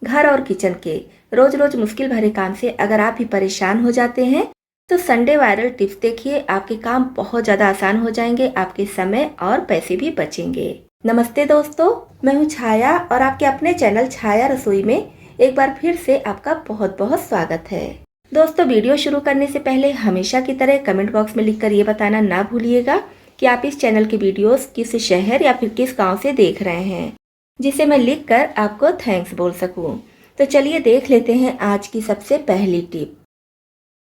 घर और किचन के रोज रोज मुश्किल भरे काम से अगर आप भी परेशान हो जाते हैं तो संडे वायरल टिप्स देखिए, आपके काम बहुत ज़्यादा आसान हो जाएंगे, आपके समय और पैसे भी बचेंगे। नमस्ते दोस्तों, मैं हूँ छाया और आपके अपने चैनल छाया रसोई में एक बार फिर से आपका बहुत बहुत स्वागत है। दोस्तों, वीडियो शुरू करने से पहले हमेशा की तरह कमेंट बॉक्स में लिखकर ये बताना ना भूलिएगा कि आप इस चैनल की वीडियोस किस शहर या फिर किस गांव से देख रहे हैं, जिसे मैं लिखकर आपको थैंक्स बोल सकूं। तो चलिए देख लेते हैं आज की सबसे पहली टिप।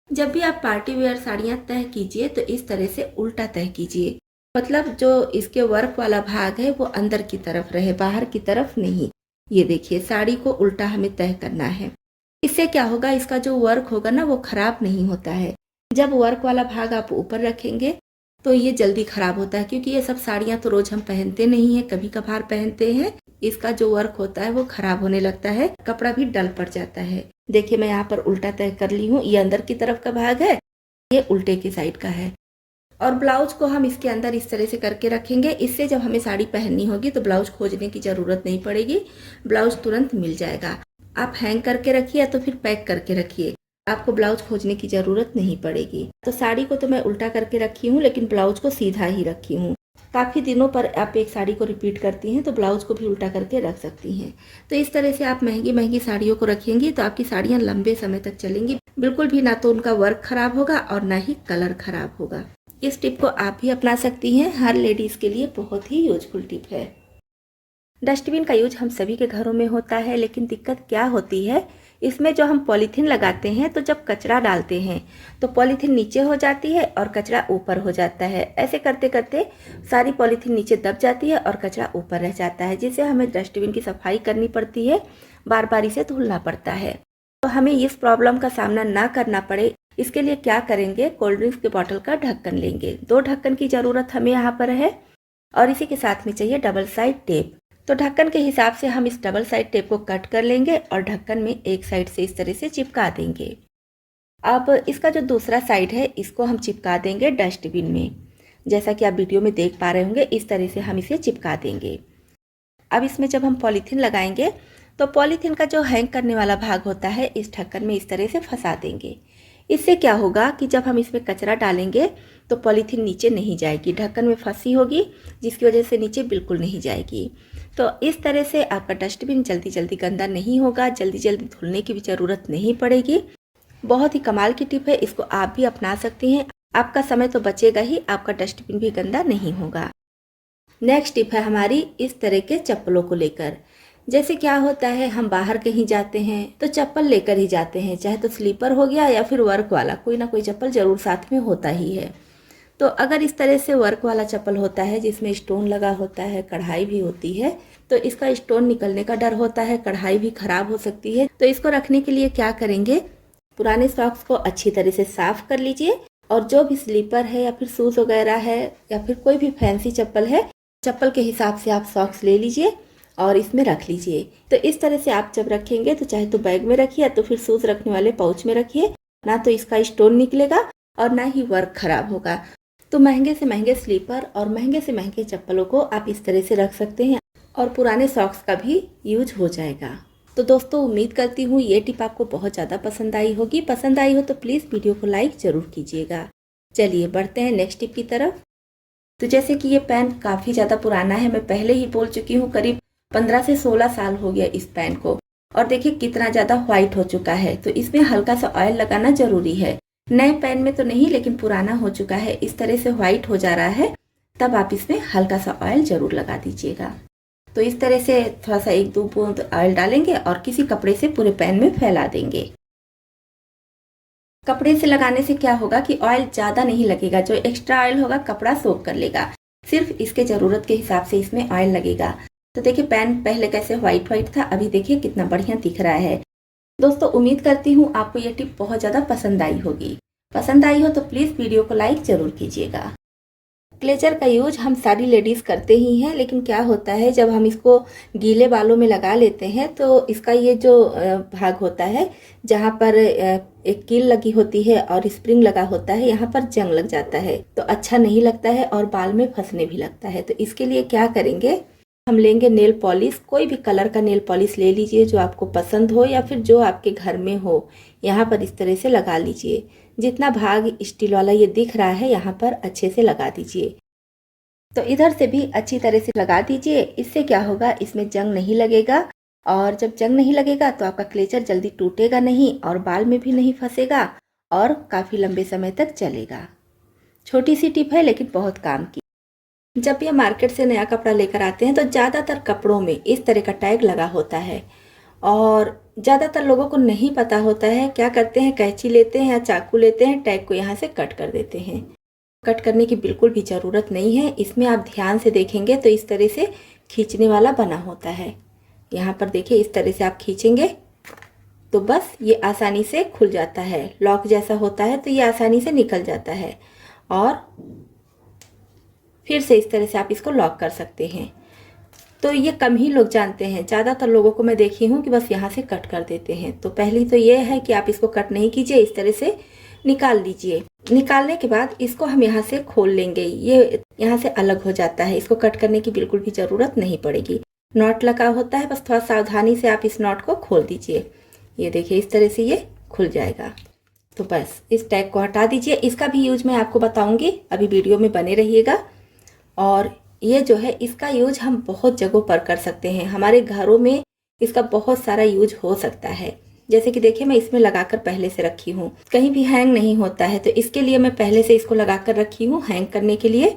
जब भी आप पार्टी वेयर साड़ियाँ तह कीजिए तो इस तरह से उल्टा तह कीजिए, मतलब जो इसके वर्क वाला भाग है वो अंदर की तरफ रहे, बाहर की तरफ नहीं। ये देखिए, साड़ी को उल्टा हमें तह करना है। इससे क्या होगा, इसका जो वर्क होगा ना वो खराब नहीं होता है। जब वर्क वाला भाग आप ऊपर रखेंगे तो ये जल्दी खराब होता है, क्योंकि ये सब साड़ियाँ तो रोज हम पहनते नहीं है, कभी कभार पहनते हैं। इसका जो वर्क होता है वो खराब होने लगता है, कपड़ा भी डल पड़ जाता है। देखिए, मैं यहाँ पर उल्टा तय कर ली हूँ। ये अंदर की तरफ का भाग है, ये उल्टे की साइड का है। और ब्लाउज को हम इसके अंदर इस तरह से करके रखेंगे। इससे जब हमें साड़ी पहननी होगी तो ब्लाउज खोजने की जरूरत नहीं पड़ेगी, ब्लाउज तुरंत मिल जाएगा। आप हैंग करके रखिए या तो फिर पैक करके रखिए, आपको ब्लाउज खोजने की जरूरत नहीं पड़ेगी। तो साड़ी को तो मैं उल्टा करके रखी हूँ, लेकिन ब्लाउज को सीधा ही रखी हूँ। काफ़ी दिनों पर आप एक साड़ी को रिपीट करती हैं तो ब्लाउज को भी उल्टा करके रख सकती हैं। तो इस तरह से आप महंगी महंगी साड़ियों को रखेंगी तो आपकी साड़ियाँ लंबे समय तक चलेंगी, बिल्कुल भी ना तो उनका वर्क खराब होगा और ना ही कलर खराब होगा। इस टिप को आप भी अपना सकती हैं, हर लेडीज़ के लिए बहुत ही यूजफुल टिप है। डस्टबिन का यूज हम सभी के घरों में होता है, लेकिन दिक्कत क्या होती है, इसमें जो हम पॉलीथीन लगाते हैं तो जब कचरा डालते हैं तो पॉलीथीन नीचे हो जाती है और कचरा ऊपर हो जाता है। ऐसे करते करते सारी पॉलीथीन नीचे दब जाती है और कचरा ऊपर रह जाता है, जिससे हमें डस्टबिन की सफाई करनी पड़ती है, बार बार इसे धुलना पड़ता है। तो हमें इस प्रॉब्लम का सामना ना करना पड़े, इसके लिए क्या करेंगे, कोल्ड ड्रिंक्स के बॉटल का ढक्कन लेंगे। 2 ढक्कन की ज़रूरत हमें यहाँ पर है और इसी के साथ में चाहिए डबल साइड टेप। तो ढक्कन के हिसाब से हम इस डबल साइड टेप को कट कर लेंगे और ढक्कन में एक साइड से इस तरह से चिपका देंगे। अब इसका जो दूसरा साइड है इसको हम चिपका देंगे डस्टबिन में। जैसा कि आप वीडियो में देख पा रहे होंगे, इस तरह से हम इसे चिपका देंगे। अब इसमें जब हम पॉलीथीन लगाएंगे तो पॉलीथीन का जो हैंग करने वाला भाग होता है इस ढक्कन में इस तरह से फंसा देंगे। इससे क्या होगा कि जब हम इसमें कचरा डालेंगे तो पॉलीथीन नीचे नहीं जाएगी, ढक्कन में फंसी होगी, जिसकी वजह से नीचे बिल्कुल नहीं जाएगी। तो इस तरह से आपका डस्टबिन जल्दी जल्दी गंदा नहीं होगा, जल्दी जल्दी धुलने की भी ज़रूरत नहीं पड़ेगी। बहुत ही कमाल की टिप है, इसको आप भी अपना सकती हैं। आपका समय तो बचेगा ही, आपका डस्टबिन भी गंदा नहीं होगा। नेक्स्ट टिप है हमारी इस तरह के चप्पलों को लेकर। जैसे क्या होता है, हम बाहर कहीं जाते हैं तो चप्पल लेकर ही जाते हैं, चाहे तो स्लीपर हो गया या फिर वर्क वाला, कोई ना कोई चप्पल जरूर साथ में होता ही है। तो अगर इस तरह से वर्क वाला चप्पल होता है जिसमें स्टोन लगा होता है, कढ़ाई भी होती है, तो इसका स्टोन निकलने का डर होता है, कढ़ाई भी खराब हो सकती है। तो इसको रखने के लिए क्या करेंगे, पुराने सॉक्स को अच्छी तरह से साफ कर लीजिए और जो भी स्लीपर है या फिर शूज वगैरह है या फिर कोई भी फैंसी चप्पल है, चप्पल के हिसाब से आप सॉक्स ले लीजिए और इसमें रख लीजिए। तो इस तरह से आप जब रखेंगे तो चाहे तो बैग में रखिए या तो फिर शूज रखने वाले पाउच में रखिए, ना तो इसका स्टोन निकलेगा और ना ही वर्क खराब होगा। तो महंगे से महंगे स्लीपर और महंगे से महंगे चप्पलों को आप इस तरह से रख सकते हैं और पुराने सॉक्स का भी यूज हो जाएगा। तो दोस्तों, उम्मीद करती हूँ ये टिप आपको बहुत ज़्यादा पसंद आई होगी। पसंद आई हो तो प्लीज़ वीडियो को लाइक ज़रूर कीजिएगा। चलिए बढ़ते हैं नेक्स्ट टिप की तरफ। तो जैसे कि ये पेन काफ़ी ज़्यादा पुराना है, मैं पहले ही बोल चुकी हूँ, करीब 15 से 16 साल हो गया इस पेन को, और देखिए कितना ज़्यादा व्हाइट हो चुका है। तो इसमें हल्का सा ऑयल लगाना ज़रूरी है। नए पेन में तो नहीं, लेकिन पुराना हो चुका है, इस तरह से व्हाइट हो जा रहा है, तब आप इसमें हल्का सा ऑयल ज़रूर लगा दीजिएगा। तो इस तरह से थोड़ा सा 1-2 बूंद ऑयल डालेंगे और किसी कपड़े से पूरे पेन में फैला देंगे। कपड़े से लगाने से क्या होगा कि ऑयल ज़्यादा नहीं लगेगा, जो एक्स्ट्रा ऑयल होगा कपड़ा सोख कर लेगा, सिर्फ इसके ज़रूरत के हिसाब से इसमें ऑयल लगेगा। तो देखिए पेन पहले कैसे व्हाइट व्हाइट था, अभी देखिए कितना बढ़िया दिख रहा है। दोस्तों, उम्मीद करती हूँ आपको ये टिप बहुत ज़्यादा पसंद आई होगी। पसंद आई हो तो प्लीज़ वीडियो को लाइक ज़रूर कीजिएगा। क्लेचर का यूज हम सारी लेडीज़ करते ही हैं, लेकिन क्या होता है जब हम इसको गीले बालों में लगा लेते हैं तो इसका ये जो भाग होता है जहाँ पर एक कील लगी होती है और स्प्रिंग लगा होता है, यहाँ पर जंग लग जाता है, तो अच्छा नहीं लगता है और बाल में फंसने भी लगता है। तो इसके लिए क्या करेंगे, हम लेंगे नेल पॉलिश। कोई भी कलर का नेल पॉलिश ले लीजिए जो आपको पसंद हो या फिर जो आपके घर में हो। यहाँ पर इस तरह से लगा लीजिए। जितना भाग स्टील वाला ये दिख रहा है यहाँ पर अच्छे से लगा दीजिए। तो इधर से भी अच्छी तरह से लगा दीजिए। इससे क्या होगा, इसमें जंग नहीं लगेगा, और जब जंग नहीं लगेगा तो आपका क्लेचर जल्दी टूटेगा नहीं और बाल में भी नहीं फंसेगा और काफ़ी लंबे समय तक चलेगा। छोटी सी टिप है लेकिन बहुत काम की। जब भी हम मार्केट से नया कपड़ा लेकर आते हैं तो ज़्यादातर कपड़ों में इस तरह का टैग लगा होता है और ज़्यादातर लोगों को नहीं पता होता है। क्या करते हैं, कैंची लेते हैं या चाकू लेते हैं, टैग को यहाँ से कट कर देते हैं। कट करने की बिल्कुल भी ज़रूरत नहीं है। इसमें आप ध्यान से देखेंगे तो इस तरह से खींचने वाला बना होता है। यहाँ पर देखिए, इस तरह से आप खींचेंगे तो बस ये आसानी से खुल जाता है। लॉक जैसा होता है तो ये आसानी से निकल जाता है और फिर से इस तरह से आप इसको लॉक कर सकते हैं। तो ये कम ही लोग जानते हैं। ज़्यादातर लोगों को मैं देखी हूँ कि बस यहाँ से कट कर देते हैं। तो पहली तो ये है कि आप इसको कट नहीं कीजिए, इस तरह से निकाल लीजिए। निकालने के बाद इसको हम यहाँ से खोल लेंगे। ये यहाँ से अलग हो जाता है, इसको कट करने की बिल्कुल भी ज़रूरत नहीं पड़ेगी। नॉट लगा होता है, बस थोड़ा सावधानी से आप इस नॉट को खोल दीजिए। ये देखिए, इस तरह से ये खुल जाएगा। तो बस इस टैग को हटा दीजिए। इसका भी यूज मैं आपको बताऊंगी, अभी वीडियो में बने रहिएगा। और ये जो है, इसका यूज हम बहुत जगहों पर कर सकते हैं। हमारे घरों में इसका बहुत सारा यूज हो सकता है। जैसे कि देखिए, मैं इसमें लगाकर पहले से रखी हूँ, कहीं भी हैंग नहीं होता है, तो इसके लिए मैं पहले से इसको लगाकर रखी हूँ हैंग करने के लिए।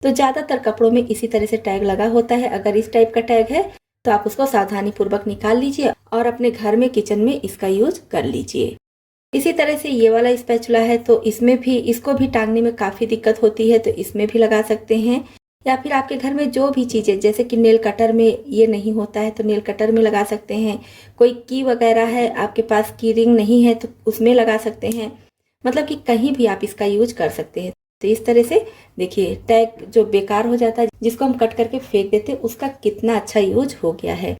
तो ज़्यादातर कपड़ों में इसी तरह से टैग लगा होता है। अगर इस टाइप का टैग है तो आप उसको सावधानी पूर्वक निकाल लीजिए और अपने घर में किचन में इसका यूज कर लीजिए। इसी तरह से ये वाला स्पैचुला है, तो इसमें भी इसको भी टांगने में काफ़ी दिक्कत होती है, तो इसमें भी लगा सकते हैं। या फिर आपके घर में जो भी चीज़ें, जैसे कि नेल कटर में ये नहीं होता है तो नेल कटर में लगा सकते हैं। कोई की वगैरह है आपके पास, की रिंग नहीं है तो उसमें लगा सकते हैं। मतलब कि कहीं भी आप इसका यूज कर सकते हैं। तो इस तरह से देखिए, टैग जो बेकार हो जाता है, जिसको हम कट करके फेंक देते हैं, उसका कितना अच्छा यूज हो गया है।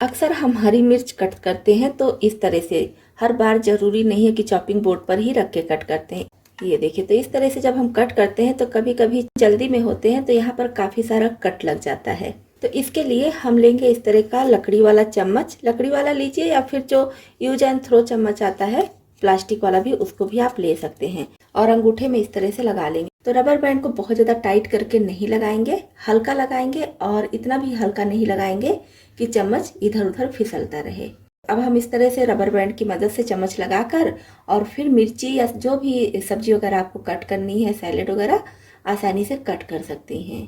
अक्सर हम हरी मिर्च कट करते हैं तो इस तरह से, हर बार जरूरी नहीं है कि चॉपिंग बोर्ड पर ही रख के कट करते हैं। ये देखिए, तो इस तरह से जब हम कट करते हैं तो कभी कभी जल्दी में होते हैं तो यहाँ पर काफ़ी सारा कट लग जाता है। तो इसके लिए हम लेंगे इस तरह का लकड़ी वाला चम्मच। लकड़ी वाला लीजिए या फिर जो यूज एंड थ्रो चम्मच आता है प्लास्टिक वाला भी, उसको भी आप ले सकते हैं। और अंगूठे में इस तरह से लगा लेंगे। तो रबर बैंड को बहुत ज़्यादा टाइट करके नहीं लगाएंगे, हल्का लगाएंगे और इतना भी हल्का नहीं लगाएंगे कि चम्मच इधर उधर फिसलता रहे। अब हम इस तरह से रबर बैंड की मदद से चम्मच लगाकर और फिर मिर्ची या जो भी सब्जी वगैरह आपको कट करनी है, सैलेड वगैरह, आसानी से कट कर सकते हैं।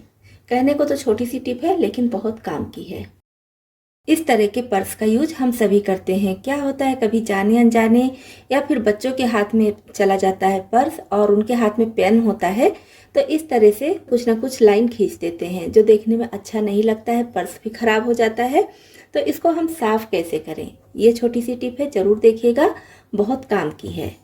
कहने को तो छोटी सी टिप है लेकिन बहुत काम की है। इस तरह के पर्स का यूज हम सभी करते हैं। क्या होता है, कभी जाने अनजाने या फिर बच्चों के हाथ में चला जाता है पर्स और उनके हाथ में पेन होता है, तो इस तरह से कुछ ना कुछ लाइन खींच देते हैं जो देखने में अच्छा नहीं लगता है, पर्स भी खराब हो जाता है। तो इसको हम साफ कैसे करें, ये छोटी सी टिप है, जरूर देखिएगा, बहुत काम की है।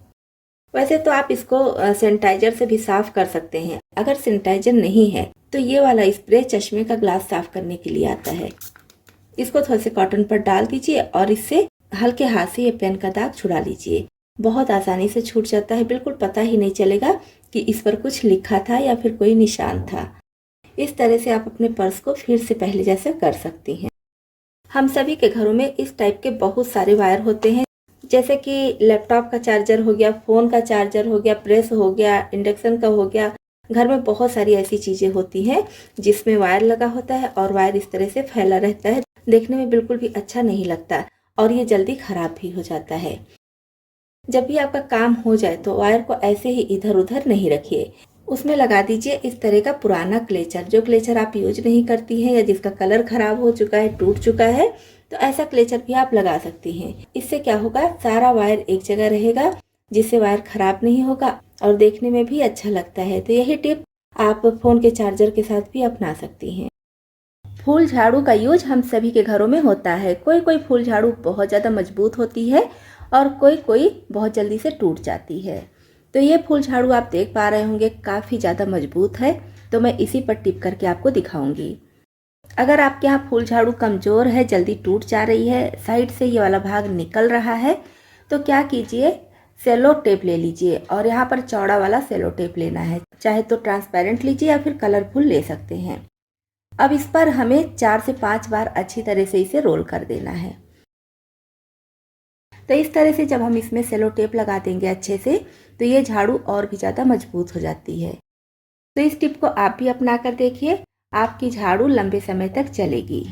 वैसे तो आप इसको सैनिटाइजर से भी साफ कर सकते हैं। अगर सैनिटाइजर नहीं है तो ये वाला स्प्रे चश्मे का ग्लास साफ करने के लिए आता है। इसको थोड़े से कॉटन पर डाल दीजिए और इससे हल्के हाथ से ये पेन का दाग छुड़ा लीजिए। बहुत आसानी से छूट जाता है, बिल्कुल पता ही नहीं चलेगा कि इस पर कुछ लिखा था या फिर कोई निशान था। इस तरह से आप अपने पर्स को फिर से पहले जैसे कर सकती हैं। हम सभी के घरों में इस टाइप के बहुत सारे वायर होते हैं, जैसे कि लैपटॉप का चार्जर हो गया, फ़ोन का चार्जर हो गया, प्रेस हो गया, इंडक्शन का हो गया। घर में बहुत सारी ऐसी चीज़ें होती हैं जिसमें वायर लगा होता है और वायर इस तरह से फैला रहता है, देखने में बिल्कुल भी अच्छा नहीं लगता और ये जल्दी खराब भी हो जाता है। जब भी आपका काम हो जाए तो वायर को ऐसे ही इधर उधर नहीं रखिए, उसमें लगा दीजिए इस तरह का पुराना क्लेचर। जो क्लेचर आप यूज नहीं करती हैं या जिसका कलर खराब हो चुका है, टूट चुका है, तो ऐसा क्लेचर भी आप लगा सकती हैं। इससे क्या होगा, सारा वायर एक जगह रहेगा, जिससे वायर खराब नहीं होगा और देखने में भी अच्छा लगता है। तो यही टिप आप फोन के चार्जर के साथ भी अपना सकती हैं। फूल झाड़ू का यूज हम सभी के घरों में होता है। कोई कोई फूल झाड़ू बहुत ज़्यादा मजबूत होती है और कोई कोई बहुत जल्दी से टूट जाती है। तो ये फूल झाड़ू आप देख पा रहे होंगे काफ़ी ज़्यादा मजबूत है, तो मैं इसी पर टिप करके आपको दिखाऊंगी। अगर आपके यहाँ फूल झाड़ू कमज़ोर है, जल्दी टूट जा रही है, साइड से ये वाला भाग निकल रहा है, तो क्या कीजिए, सेलो टेप ले लीजिए और यहाँ पर चौड़ा वाला सेलो टेप लेना है। चाहे तो ट्रांसपेरेंट लीजिए या फिर कलरफुल ले सकते हैं। अब इस पर हमें 4 से 5 बार अच्छी तरह से इसे रोल कर देना है। तो इस तरह से जब हम इसमें सेलो टेप लगा देंगे अच्छे से, तो ये झाड़ू और भी ज़्यादा मजबूत हो जाती है। तो इस टिप को आप भी अपना कर देखिए, आपकी झाड़ू लंबे समय तक चलेगी।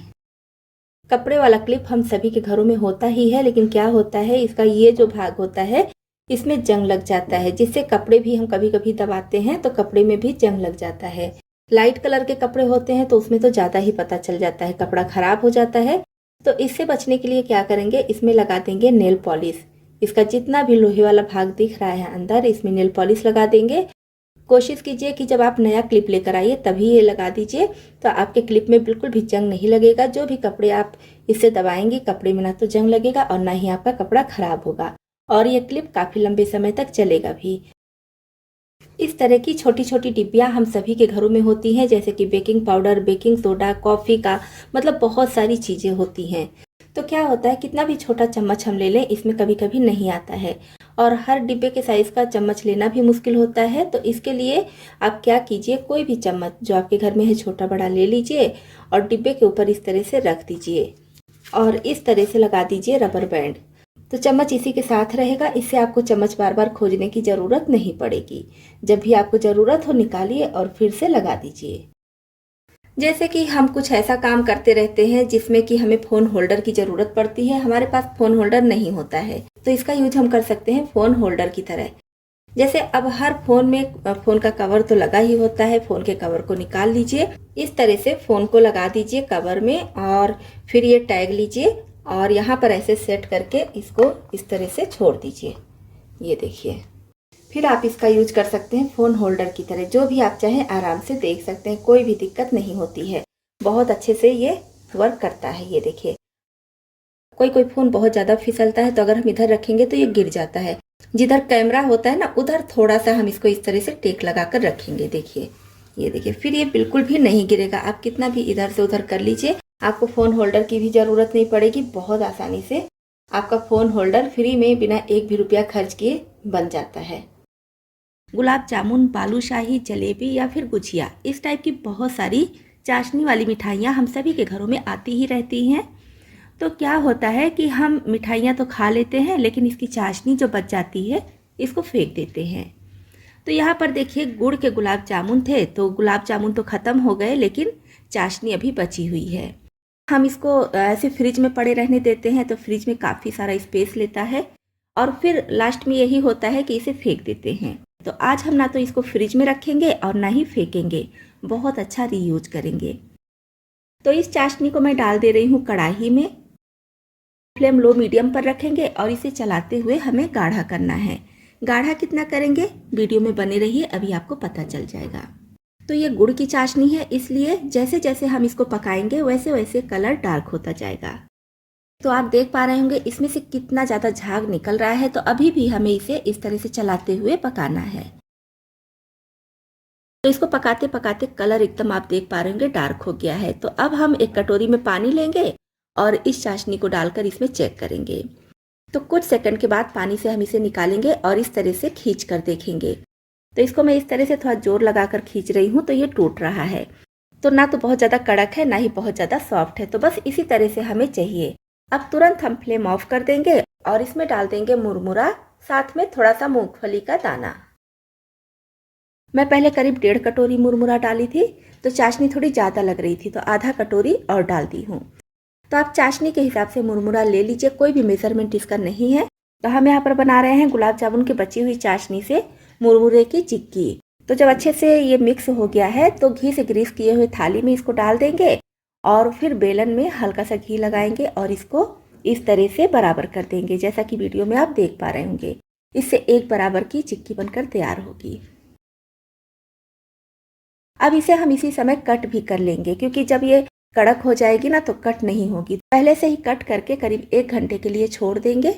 कपड़े वाला क्लिप हम सभी के घरों में होता ही है, लेकिन क्या होता है, इसका ये जो भाग होता है इसमें जंग लग जाता है, जिससे कपड़े भी हम कभी कभी दबाते हैं तो कपड़े में भी जंग लग जाता है। लाइट कलर के कपड़े होते हैं तो उसमें तो ज़्यादा ही पता चल जाता है, कपड़ा खराब हो जाता है। तो इससे बचने के लिए क्या करेंगे, इसमें लगा देंगे नेल पॉलिश। इसका जितना भी लोहे वाला भाग दिख रहा है अंदर, इसमें नेल पॉलिश लगा देंगे। कोशिश कीजिए कि जब आप नया क्लिप लेकर आइए तभी ये लगा दीजिए, तो आपके क्लिप में बिल्कुल भी जंग नहीं लगेगा। जो भी कपड़े आप इससे दबाएंगे, कपड़े में ना तो जंग लगेगा और ना ही आपका कपड़ा खराब होगा, और ये क्लिप काफ़ी लंबे समय तक चलेगा भी। इस तरह की छोटी छोटी डिब्बियाँ हम सभी के घरों में होती हैं, जैसे कि baking powder, baking soda, coffee का, मतलब बहुत सारी चीज़ें होती हैं। तो क्या होता है, कितना भी छोटा चम्मच हम ले लें, इसमें कभी कभी नहीं आता है, और हर डिब्बे के साइज़ का चम्मच लेना भी मुश्किल होता है। तो इसके लिए आप क्या कीजिए, कोई भी चम्मच जो आपके घर में है छोटा बड़ा ले लीजिए और डिब्बे के ऊपर इस तरह से रख दीजिए और इस तरह से लगा दीजिए रबर बैंड। तो चम्मच इसी के साथ रहेगा, इससे आपको चम्मच बार बार खोजने की ज़रूरत नहीं पड़ेगी। जब भी आपको ज़रूरत हो निकालिए और फिर से लगा दीजिए। जैसे कि हम कुछ ऐसा काम करते रहते हैं जिसमें कि हमें फ़ोन होल्डर की ज़रूरत पड़ती है, हमारे पास फ़ोन होल्डर नहीं होता है, तो इसका यूज हम कर सकते हैं फ़ोन होल्डर की तरह। जैसे अब हर फ़ोन में फ़ोन का कवर तो लगा ही होता है, फ़ोन के कवर को निकाल लीजिए, इस तरह से फ़ोन को लगा दीजिए कवर में और फिर ये टैग लीजिए और यहाँ पर ऐसे सेट करके इसको इस तरह से छोड़ दीजिए। ये देखिए, फिर आप इसका यूज कर सकते हैं फ़ोन होल्डर की तरह, जो भी आप चाहें आराम से देख सकते हैं, कोई भी दिक्कत नहीं होती है। बहुत अच्छे से ये वर्क करता है। ये देखिए, कोई कोई फ़ोन बहुत ज़्यादा फिसलता है तो अगर हम इधर रखेंगे तो ये गिर जाता है। जिधर कैमरा होता है ना, उधर थोड़ा सा हम इसको इस तरह से टेक लगा कर रखेंगे। देखिए, ये देखिए, फिर ये बिल्कुल भी नहीं गिरेगा। आप कितना भी इधर से उधर कर लीजिए, आपको फ़ोन होल्डर की भी ज़रूरत नहीं पड़ेगी। बहुत आसानी से आपका फ़ोन होल्डर फ्री में बिना एक भी रुपया खर्च किए बन जाता है। गुलाब जामुन, बालूशाही, जलेबी या फिर गुजिया, इस टाइप की बहुत सारी चाशनी वाली मिठाइयाँ हम सभी के घरों में आती ही रहती हैं। तो क्या होता है कि हम मिठाइयाँ तो खा लेते हैं, लेकिन इसकी चाशनी जो बच जाती है इसको फेंक देते हैं। तो यहाँ पर देखिए, गुड़ के गुलाब जामुन थे, तो गुलाब जामुन तो ख़त्म हो गए, लेकिन चाशनी अभी बची हुई है। हम इसको ऐसे फ्रिज में पड़े रहने देते हैं तो फ्रिज में काफ़ी सारा स्पेस लेता है और फिर लास्ट में यही होता है कि इसे फेंक देते हैं। तो आज हम ना तो इसको फ्रिज में रखेंगे और ना ही फेंकेंगे, बहुत अच्छा रीयूज करेंगे। तो इस चाशनी को मैं डाल दे रही हूँ कढ़ाई में। फ्लेम लो मीडियम पर रखेंगे और इसे चलाते हुए हमें गाढ़ा करना है। गाढ़ा कितना करेंगे, वीडियो में बने रहिए, अभी आपको पता चल जाएगा। तो ये गुड़ की चाशनी है, इसलिए जैसे जैसे हम इसको पकाएंगे वैसे वैसे कलर डार्क होता जाएगा। तो आप देख पा रहे होंगे इसमें से कितना ज़्यादा झाग निकल रहा है। तो अभी भी हमें इसे इस तरह से चलाते हुए पकाना है। तो इसको पकाते पकाते कलर एकदम आप देख पा रहे होंगे डार्क हो गया है। तो अब हम एक कटोरी में पानी लेंगे और इस चाशनी को डालकर इसमें चेक करेंगे। तो कुछ सेकंड के बाद पानी से हम इसे निकालेंगे और इस तरह से खींच कर देखेंगे। तो इसको मैं इस तरह से थोड़ा जोर लगाकर खींच रही हूँ, तो ये टूट रहा है। तो ना तो बहुत ज़्यादा कड़क है, ना ही बहुत ज़्यादा सॉफ्ट है, तो बस इसी तरह से हमें चाहिए। अब तुरंत हम फ्लेम ऑफ कर देंगे और इसमें डाल देंगे मुरमुरा, साथ में थोड़ा सा मूंगफली का दाना। मैं पहले करीब 1.5 कटोरी मुरमुरा डाली थी, तो चाशनी थोड़ी ज़्यादा लग रही थी, तो आधा कटोरी और डाल दी हूँ। तो आप चाशनी के हिसाब से मुरमुरा ले लीजिए, कोई भी मेजरमेंट इसका नहीं है। तो हम यहाँ पर बना रहे हैं गुलाब जामुन की बची हुई चाशनी से मुरमुरे की चिक्की। तो जब अच्छे से ये मिक्स हो गया है तो घी से ग्रीस किए हुए थाली में इसको डाल देंगे और फिर बेलन में हल्का सा घी लगाएंगे और इसको इस तरह से बराबर कर देंगे, जैसा कि वीडियो में आप देख पा रहे होंगे। इससे एक बराबर की चिक्की बनकर तैयार होगी। अब इसे हम इसी समय कट भी कर लेंगे, क्योंकि जब ये कड़क हो जाएगी ना तो कट नहीं होगी। पहले से ही कट करके करीब 1 घंटे के लिए छोड़ देंगे।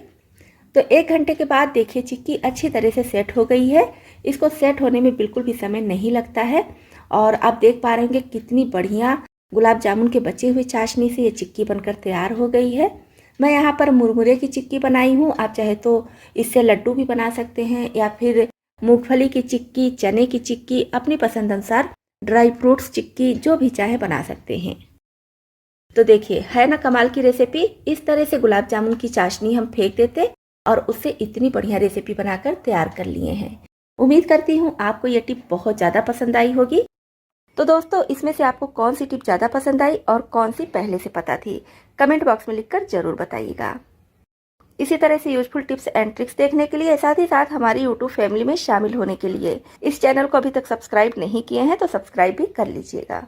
तो 1 घंटे के बाद देखिए चिक्की अच्छी तरह से सेट हो गई है। इसको सेट होने में बिल्कुल भी समय नहीं लगता है और आप देख पा रहे होंगे कितनी बढ़िया गुलाब जामुन के बचे हुए चाशनी से ये चिक्की बनकर तैयार हो गई है। मैं यहाँ पर मुरमुरे की चिक्की बनाई हूँ, आप चाहे तो इससे लड्डू भी बना सकते हैं या फिर मूंगफली की चिक्की, चने की चिक्की, अपनी पसंद अनुसार ड्राई फ्रूट्स, चिक्की, जो भी चाहे बना सकते हैं। तो देखिए, है ना कमाल की रेसिपी। इस तरह से गुलाब जामुन की चाशनी हम फेंक देते और उससे इतनी बढ़िया रेसिपी बनाकर तैयार कर लिए हैं। उम्मीद करती हूँ आपको ये टिप बहुत ज़्यादा पसंद आई होगी। तो दोस्तों, इसमें से आपको कौन सी टिप ज़्यादा पसंद आई और कौन सी पहले से पता थी, कमेंट बॉक्स में लिखकर ज़रूर बताइएगा। इसी तरह से यूजफुल टिप्स एंड ट्रिक्स देखने के लिए, साथ ही साथ हमारी यूट्यूब फैमिली में शामिल होने के लिए इस चैनल को अभी तक सब्सक्राइब नहीं किए हैं तो सब्सक्राइब भी कर लीजिएगा।